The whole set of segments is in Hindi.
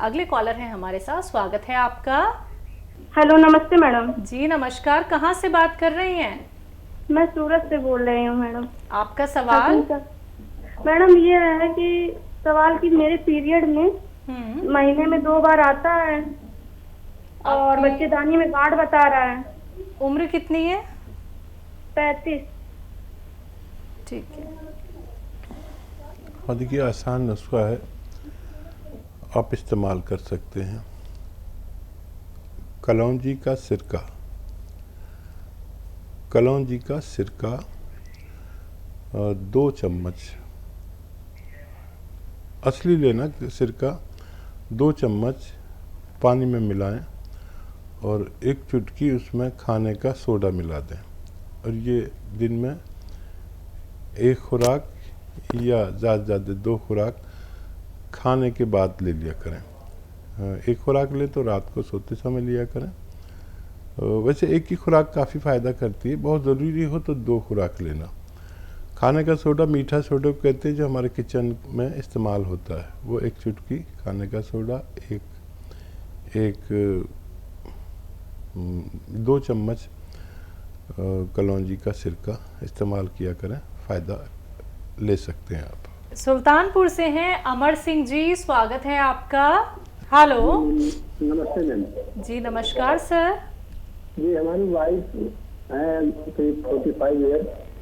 अगले कॉलर हैं हमारे साथ, स्वागत है आपका। हेलो, नमस्ते मैडम। जी नमस्कार, कहाँ से बात कर रही हैं? मैं सूरत से बोल रही हूँ मैडम। आपका सवाल? मैडम ये है कि सवाल कि मेरे पीरियड में महीने में 2 बार आता है और आपकी बच्चेदानी में गांठ बता रहा है। उम्र कितनी है? 35। ठीक है। हाँ देखिए, आसान नुस्खा है, आप इस्तेमाल कर सकते हैं। कलौंजी का सिरका, कलौंजी का सिरका 2 चम्मच असली लेना, सिरका 2 चम्मच पानी में मिलाएं और 1 चुटकी उसमें खाने का सोडा मिला दें, और ये दिन में 1 खुराक या ज़्यादा से ज़्यादा 2 खुराक खाने के बाद ले लिया करें। 1 खुराक लें तो रात को सोते समय लिया करें। वैसे 1 ही खुराक काफ़ी फ़ायदा करती है, बहुत ज़रूरी हो तो 2 खुराक लेना। खाने का सोडा मीठा सोडा कहते हैं, जो हमारे किचन में इस्तेमाल होता है, वो 1 चुटकी खाने का सोडा, 2 चम्मच कलौंजी का सिरका इस्तेमाल किया करें, फ़ायदा ले सकते हैं आप। सुल्तानपुर से हैं अमर सिंह जी, स्वागत है आपका। हेलो। नमस्ते मैम। जी नमस्कार सर। जी, हमारी वाइफ है 45 ईयर।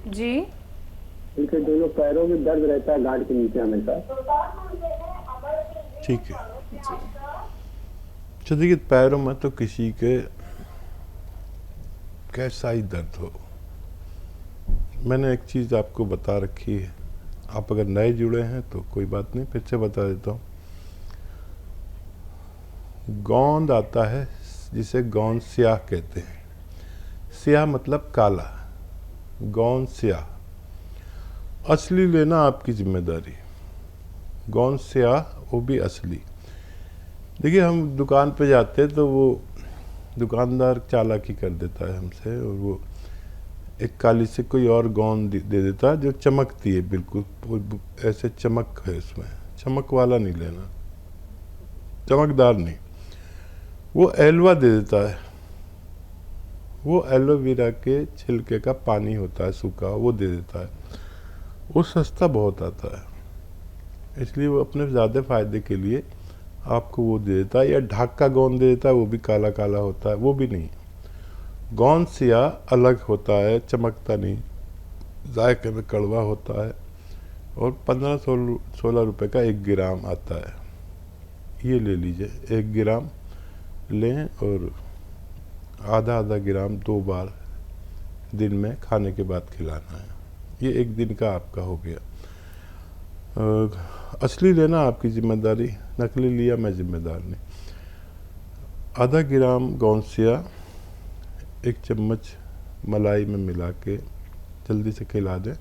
जी। इनके दोनों पैरों में दर्द रहता है, गांठ के नीचे हमेशा। ठीक है। तो देखिए, पैरों में तो किसी के कैसा ही दर्द हो, मैंने एक चीज़ आपको बता रखी है, आप अगर नए जुड़े हैं तो कोई बात नहीं, फिर से बता देता हूँ। गोंद आता है जिसे गोंद स्याह कहते हैं। स्याह मतलब काला, गोंद स्याह असली लेना आपकी जिम्मेदारी। गोंद स्याह वो भी असली। देखिए, हम दुकान पे जाते हैं तो वो दुकानदार चालाकी कर देता है हमसे, और वो एक काली से कोई और गोंद दे देता है जो चमकती है, बिल्कुल ऐसे चमक है उसमें, चमक वाला नहीं लेना, चमकदार नहीं। वो एलवा दे देता है, वो एलोवेरा के छिलके का पानी होता है सूखा, वो दे देता है। वो सस्ता बहुत आता है, इसलिए वो अपने ज़्यादा फ़ायदे के लिए आपको वो दे देता है। या ढाक का गोंद दे देता है, वो भी काला काला होता है, वो भी नहीं। गोंद स्याह अलग होता है, चमकता नहीं, जायके में कड़वा होता है, और 15-16 रुपए का 1 ग्राम आता है। ये ले लीजिए, 1 ग्राम लें और आधा ग्राम 2 बार दिन में खाने के बाद खिलाना है। ये 1 दिन का आपका हो गया। असली लेना आपकी जिम्मेदारी, नकली लिया मैं जिम्मेदार नहीं। आधा ग्राम गोंद स्याह 1 चम्मच मलाई में मिला के जल्दी से खिला दें,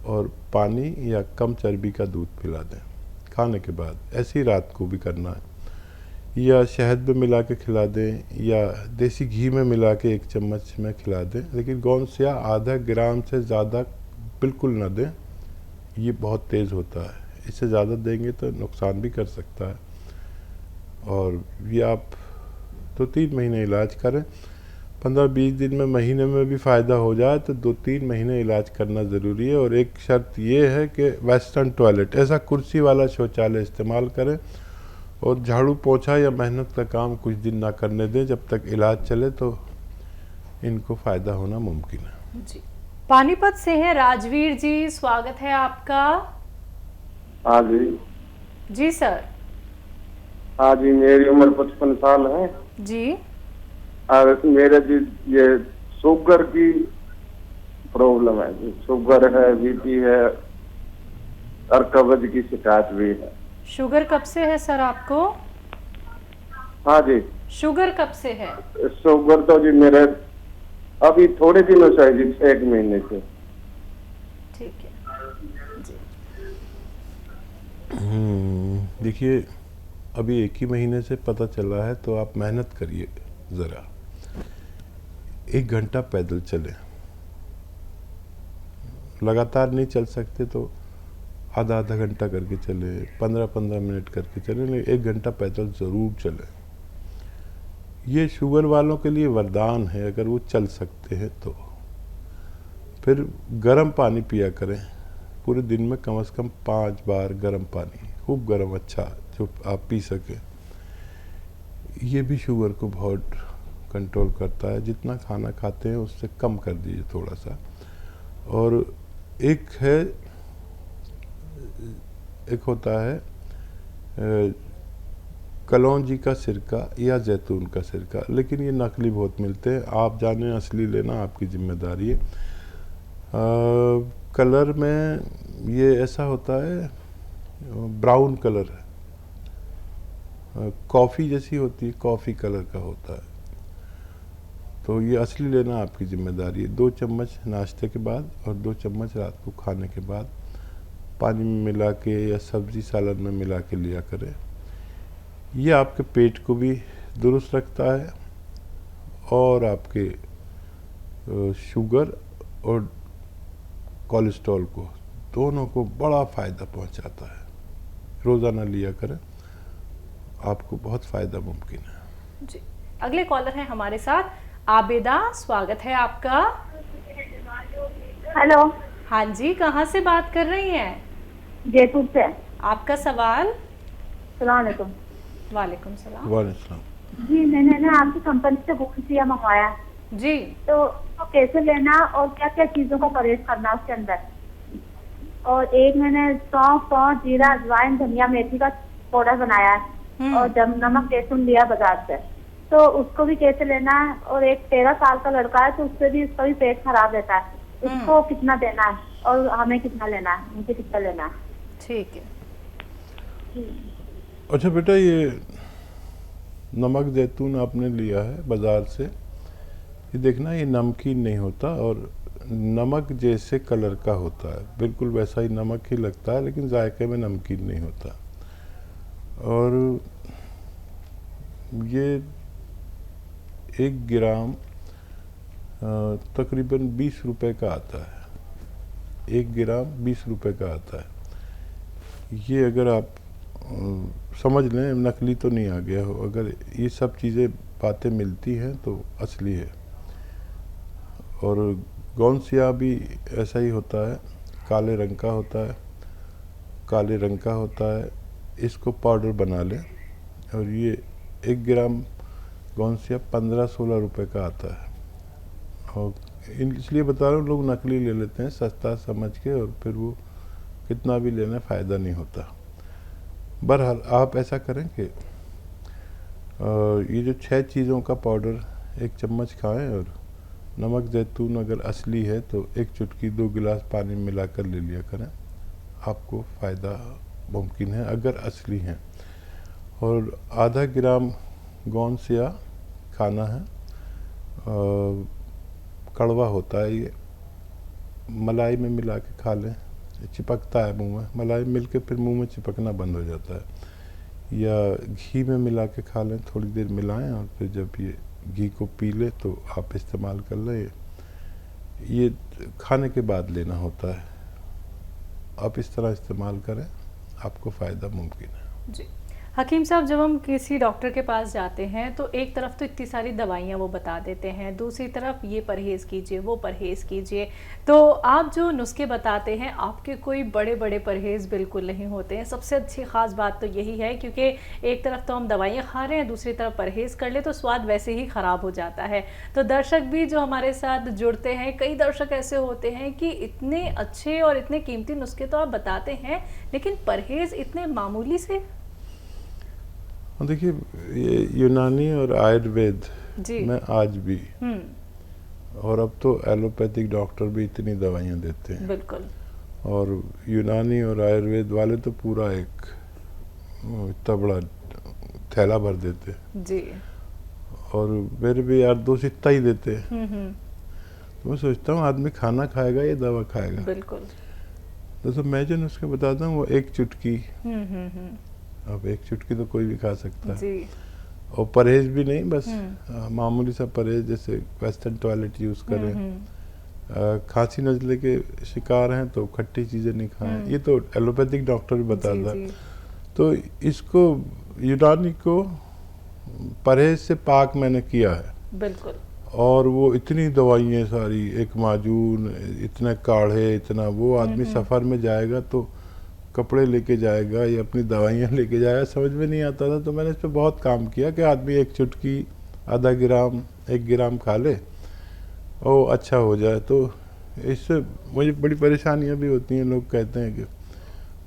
और पानी या कम चर्बी का दूध पिला दें खाने के बाद। ऐसी रात को भी करना है, या शहद में मिला के खिला दें, या देसी घी में मिला के 1 चम्मच में खिला दें। लेकिन गोंद स्याह आधा ग्राम से ज़्यादा बिल्कुल ना दें, ये बहुत तेज़ होता है, इससे ज़्यादा देंगे तो नुकसान भी कर सकता है। और ये आप 2-3 महीने इलाज करें, 15-20 दिन में, महीने में भी फ़ायदा हो जाए तो 2-3 महीने इलाज करना ज़रूरी है। और एक शर्त ये है कि वेस्टर्न टॉयलेट, ऐसा कुर्सी वाला शौचालय इस्तेमाल करें, और झाड़ू पोछा या मेहनत का काम कुछ दिन ना करने दें, जब तक इलाज चले तो इनको फ़ायदा होना मुमकिन है। जी। पानीपत से हैं राजवीर जी, स्वागत है आपका। हाँ जी। जी सर। हाँ जी, मेरी उम्र 55 साल है। जी। और मेरे जी ये शुगर की प्रॉब्लम है, शुगर है, बीपी है, और कब्ज की शिकायत भी है। शुगर कब से है सर आपको? हाँ जी। शुगर कब से है? शुगर तो जी मेरे अभी थोड़े दिनों से है जी, 1 महीने से। ठीक है जी। देखिए, अभी 1 ही महीने से पता चला है तो आप मेहनत करिए, ज़रा 1 घंटा पैदल चलें। लगातार नहीं चल सकते तो आधा आधा घंटा करके चले, 15-15 मिनट करके चले, लेकिन 1 घंटा पैदल ज़रूर चले। ये शुगर वालों के लिए वरदान है अगर वो चल सकते हैं तो। फिर गर्म पानी पिया करें, पूरे दिन में कम से कम 5 बार गर्म पानी, खूब गर्म, अच्छा जो आप पी सकें। ये भी शुगर को बहुत कंट्रोल करता है। जितना खाना खाते हैं उससे कम कर दीजिए थोड़ा सा। और एक होता है कलौंजी का सिरका या जैतून का सिरका, लेकिन ये नकली बहुत मिलते हैं। आप जाने असली लेना आपकी जिम्मेदारी है। कलर में ये ऐसा होता है, ब्राउन कलर है, कॉफ़ी जैसी होती है, कॉफ़ी कलर का होता है। तो ये असली लेना आपकी जिम्मेदारी है। 2 चम्मच नाश्ते के बाद और 2 चम्मच रात को खाने के बाद पानी में मिला के या सब्जी सालन में मिला के लिया करें। ये आपके पेट को भी दुरुस्त रखता है और आपके शुगर और कोलेस्ट्रॉल को, दोनों को बड़ा फ़ायदा पहुंचाता है। रोज़ाना लिया करें, आपको बहुत फ़ायदा मुमकिन है। जी, अगले कॉलर हैं हमारे साथ, आबिदा, स्वागत है आपका। हेलो। हाँ जी, कहाँ से बात कर रही हैं? जयपुर से। आपका सवाल। सलाम अलैकुम। वालेकुम सलाम। वालेकुम। जी, मैंने ना आपकी कंपनी से गोंसिया मंगवाया जी, तो उसको कैसे लेना और क्या क्या चीजों का परहेज करना उसके अंदर। और एक मैंने सौंफ, जीरा, अजवाइन, धनिया, मेथी का पाउडर बनाया है और जब नमक लहसुन लिया बाजार से, तो उसको भी कैसे लेना है। और एक 13 साल का लड़का है तो उससे भी, उसका भी पेट खराब रहता है, उसको कितना देना है और हमें कितना लेना है, मुझे कितना लेना है। ठीक है। अच्छा बेटा, ये नमक जैतून आपने लिया है बाज़ार से, ये देखना ये नमकीन नहीं होता और नमक जैसे कलर का होता है, बिल्कुल वैसा ही नमक ही लगता है, लेकिन जायके में नमकीन नहीं होता। और ये 1 ग्राम तकरीबन 20 रुपए का आता है। 1 ग्राम 20 रुपए का आता है। ये अगर आप समझ लें, नकली तो नहीं आ गया हो। अगर ये सब चीज़ें बातें मिलती हैं तो असली है। और गोंसिया भी ऐसा ही होता है, काले रंग का होता है, काले रंग का होता है। इसको पाउडर बना लें। और ये 1 ग्राम गोंसिया 15-16 रुपए का आता है। और इसलिए बता रहा हूँ, लोग नकली ले लेते हैं सस्ता समझ के, और फिर वो कितना भी लेना फ़ायदा नहीं होता। बहरहाल आप ऐसा करें कि ये जो 6 चीज़ों का पाउडर 1 चम्मच खाएं, और नमक जैतून अगर असली है तो 1 चुटकी 2 गिलास पानी में मिलाकर ले लिया करें, आपको फ़ायदा मुमकिन है अगर असली हैं। और आधा ग्राम गोंसिया खाना है, कड़वा होता है ये, मलाई में मिला के खा लें, चिपकता है मुंह में, मलाई मिल के फिर मुंह में चिपकना बंद हो जाता है। या घी में मिला के खा लें, थोड़ी देर मिलाएं और फिर जब ये घी को पी लें तो आप इस्तेमाल कर लें। ये खाने के बाद लेना होता है। आप इस तरह इस्तेमाल करें, आपको फ़ायदा मुमकिन है। जी हकीम साहब, जब हम किसी डॉक्टर के पास जाते हैं तो एक तरफ तो इतनी सारी दवाइयाँ वो बता देते हैं, दूसरी तरफ ये परहेज़ कीजिए, वो परहेज़ कीजिए। तो आप जो नुस्खे बताते हैं, आपके कोई बड़े बड़े परहेज़ बिल्कुल नहीं होते हैं। सबसे अच्छी ख़ास बात तो यही है, क्योंकि एक तरफ तो हम दवाइयाँ खा रहे हैं, दूसरी तरफ परहेज़ कर ले तो स्वाद वैसे ही ख़राब हो जाता है। तो दर्शक भी जो हमारे साथ जुड़ते हैं, कई दर्शक ऐसे होते हैं कि इतने अच्छे और इतने कीमती नुस्खे तो आप बताते हैं, लेकिन परहेज़ इतने मामूली से। देखिए, ये यूनानी और आयुर्वेद में आज भी, और अब तो एलोपैथिक डॉक्टर भी इतनी दवाइयाँ देते हैं। बिल्कुल। और यूनानी और आयुर्वेद वाले तो पूरा एक इतना बड़ा थैला भर देते हैं जी। और मेरे भी यार दोस्त इतना ही देते हैं। तो मैं सोचता हूँ आदमी खाना खाएगा या दवा खाएगा। बिल्कुल। तो मैं जो नुस्खे बताता हूँ वो 1 चुटकी, अब 1 चुटकी तो कोई भी खा सकता है जी। और परहेज भी नहीं, बस मामूली सा परहेज, जैसे वेस्टर्न टॉयलेट यूज़ करें, खांसी नज़ले के शिकार हैं तो खट्टी चीज़ें नहीं खाएं, ये तो एलोपैथिक डॉक्टर भी बताता है। तो इसको यूनानी को परहेज से पाक मैंने किया है, बिल्कुल। और वो इतनी दवाइयाँ सारी, एक माजून, इतने काढ़े, इतना, वो आदमी सफ़र में जाएगा तो कपड़े लेके जाएगा या अपनी दवाइयाँ लेके जाएगा, समझ में नहीं आता था। तो मैंने इस पर बहुत काम किया कि आदमी एक चुटकी, आधा ग्राम, 1 ग्राम खा ले और अच्छा हो जाए। तो इससे मुझे बड़ी परेशानियाँ भी होती हैं। लोग कहते हैं कि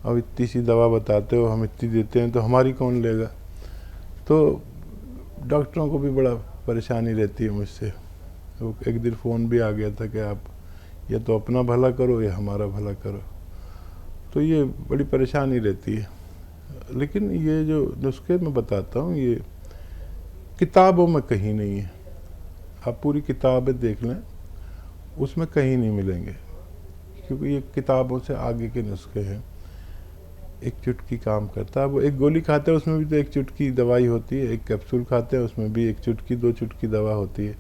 अब इतनी सी दवा बताते हो, हम इतनी देते हैं तो हमारी कौन लेगा। तो डॉक्टरों को भी बड़ा परेशानी रहती है मुझसे। तो एक दिन फ़ोन भी आ गया था कि आप या तो अपना भला करो या हमारा भला करो। तो ये बड़ी परेशानी रहती है। लेकिन ये जो नुस्खे मैं बताता हूँ, ये किताबों में कहीं नहीं है। आप पूरी किताबें देख लें, उसमें कहीं नहीं मिलेंगे, क्योंकि ये किताबों से आगे के नुस्खे हैं। एक चुटकी काम करता है। वो एक गोली खाते हैं उसमें भी तो एक चुटकी दवाई होती है, एक कैप्सूल खाते हैं उसमें भी 1 चुटकी 2 चुटकी दवा होती है।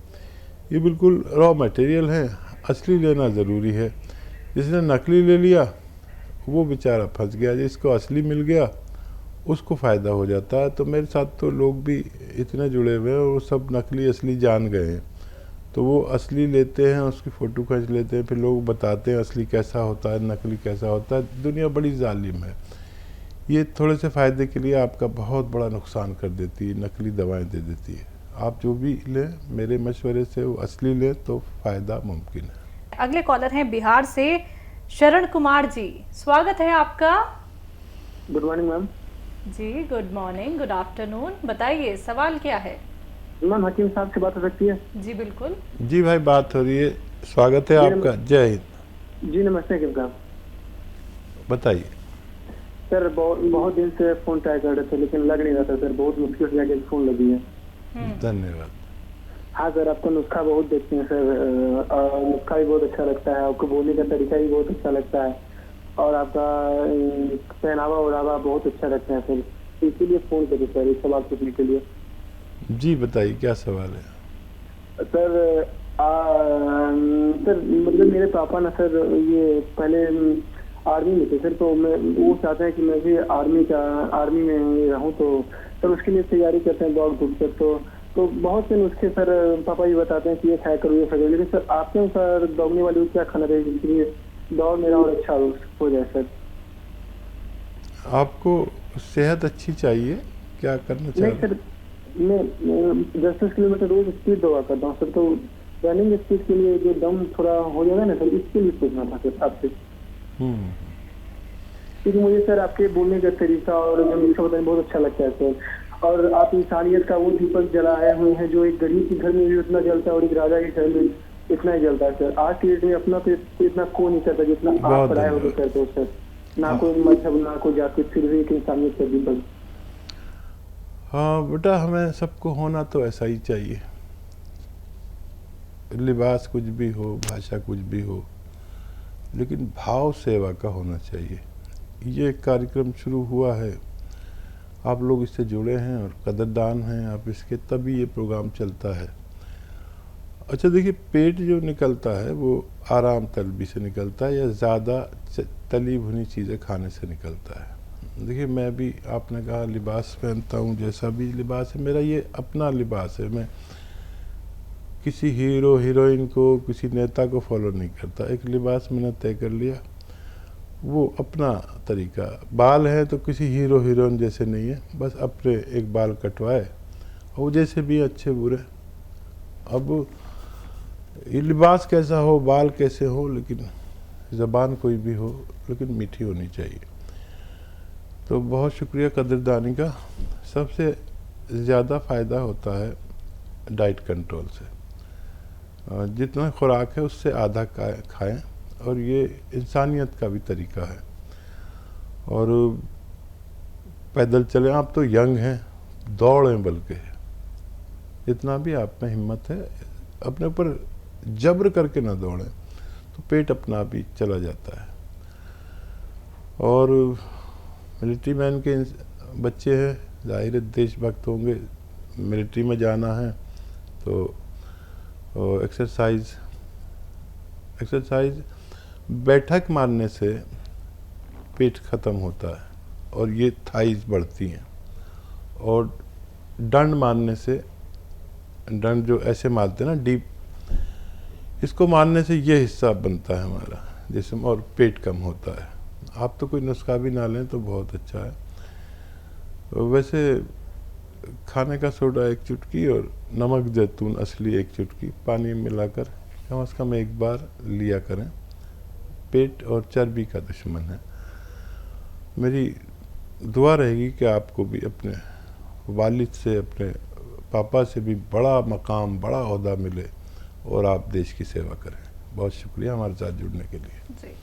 ये बिल्कुल रॉ मटेरियल है, असली लेना ज़रूरी है। जिसने नकली ले लिया वो बेचारा फंस गया, जिसको असली मिल गया उसको फ़ायदा हो जाता है। तो मेरे साथ तो लोग भी इतने जुड़े हुए हैं, वो सब नकली असली जान गए हैं। तो वो असली लेते हैं, उसकी फ़ोटो खींच लेते हैं, फिर लोग बताते हैं असली कैसा होता है, नकली कैसा होता है। दुनिया बड़ी जालिम है। ये थोड़े से फ़ायदे के लिए आपका बहुत बड़ा नुकसान कर देती है, नकली दवाएं दे देती है। आप जो भी लें, मेरे मशवरे से वो असली लें तो फ़ायदा मुमकिन है। अगले कॉलर हैं बिहार से शरण कुमार जी, स्वागत है आपका। Good morning ma'am. जी गुड मॉर्निंग, गुड आफ्टरनून, बताइए सवाल क्या है। मैम हकीम साहब से बात हो सकती है? जी बिल्कुल। जी भाई, बात हो रही है, स्वागत है आपका। जय हिंद। जी नमस्ते हकीम साहब। बताइए सर, बहुत दिन से फोन ट्राई कर रहे थे लेकिन लग नहीं रहा था सर, बहुत मुश्किल से जाके फोन लगी है। धन्यवाद। हाँ सर, आपका नुस्खा बहुत देखते हैं सर, नुस्खा भी बहुत अच्छा लगता है, आपको बोलने का तरीका भी बहुत अच्छा लगता है, और आपका पहनावा ओढ़ावा बहुत अच्छा लगता है सर, इसीलिए फोन करिए सर इस सवाल पूछने के लिए। जी बताइए, क्या सवाल है? सर सर मतलब मेरे पापा ना सर, ये पहले आर्मी में थे सर, तो मैं वो चाहते हैं कि मैं भी आर्मी में रहूं, तो सर उसके लिए तैयारी करते हैं दौड़ धूप कर। तो बहुत से नुस्खे सर पापा ये बताते हैं कि ये खाया करो, ये खाया करो, लेकिन सर आपके अनुसार दौड़ने वाले को क्या खाना चाहिए जिसके लिए दौड़ मेरा और अच्छा हो जाए सर? आपको सेहत अच्छी चाहिए, क्या करना चाहिए? नहीं सर, मैं 10-10 किलोमीटर रोज स्पीड दौड़ा करता हूँ सर, तो रनिंग स्पीड के लिए जो दम थोड़ा हो जाएगा ना सर, इसके लिए पूछना था सर आपसे। क्योंकि मुझे सर आपके बोलने का तरीका और जो नुस्खा बताने बहुत अच्छा लगता है सर, और आप इंसानियत का वो दीपक जलाए हुए हैं जो एक गरीब के घर में भी उतना जलता है और एक राजा के घर में इतना ही जलता है सर। आज की डेट में अपना तो इतना को नहीं करता जितना आप पढ़ाए होकर करते हो सर, ना कोई मजहब ना कोई जाति, फिर भी एक इंसानियत का दीपक। हाँ बेटा, हमें सबको होना तो ऐसा ही चाहिए। लिबास कुछ भी हो, भाषा कुछ भी हो, लेकिन भाव सेवा का होना चाहिए। ये कार्यक्रम शुरू हुआ है, आप लोग इससे जुड़े हैं और कदरदान हैं आप इसके, तभी ये प्रोग्राम चलता है। अच्छा देखिए, पेट जो निकलता है वो आराम तलबी से निकलता है या ज़्यादा तली भुनी चीज़ें खाने से निकलता है। देखिए, मैं भी, आपने कहा लिबास पहनता हूँ, जैसा भी लिबास है मेरा, ये अपना लिबास है। मैं किसी हीरो हीरोइन को, किसी नेता को फॉलो नहीं करता। एक लिबास मैंने तय कर लिया, वो अपना तरीका। बाल है तो किसी हीरो हीरोइन जैसे नहीं है, बस अपने एक बाल कटवाए और वो जैसे भी अच्छे बुरे। अब ये लिबास कैसा हो, बाल कैसे हो, लेकिन ज़बान कोई भी हो, लेकिन मीठी होनी चाहिए। तो बहुत शुक्रिया कदरदानी का। सबसे ज़्यादा फ़ायदा होता है डाइट कंट्रोल से। जितना खुराक है उससे आधा खाएं, और ये इंसानियत का भी तरीका है। और पैदल चलें, आप तो यंग हैं, दौड़ें, बल्कि जितना भी आप में हिम्मत है अपने ऊपर जबर करके ना दौड़ें, तो पेट अपना भी चला जाता है। और मिलिट्री मैन के बच्चे हैं, ज़ाहिर देशभक्त होंगे, मिलिट्री में जाना है तो एक्सरसाइज एक्सरसाइज बैठक मारने से पेट ख़त्म होता है और ये थाइज बढ़ती हैं, और डंड मारने से, डंड जो ऐसे मारते हैं ना डीप, इसको मारने से ये हिस्सा बनता है हमारा जिसमें, और पेट कम होता है। आप तो कोई नुस्खा भी ना लें तो बहुत अच्छा है। वैसे खाने का सोडा 1 चुटकी और नमक जैतून असली 1 चुटकी पानी में मिलाकर कम से कम 1 बार लिया करें। पेट और चर्बी का दुश्मन है। मेरी दुआ रहेगी कि आपको भी अपने वालिद से, अपने पापा से भी बड़ा मकाम, बड़ा ओहदा मिले और आप देश की सेवा करें। बहुत शुक्रिया हमारे साथ जुड़ने के लिए। जी।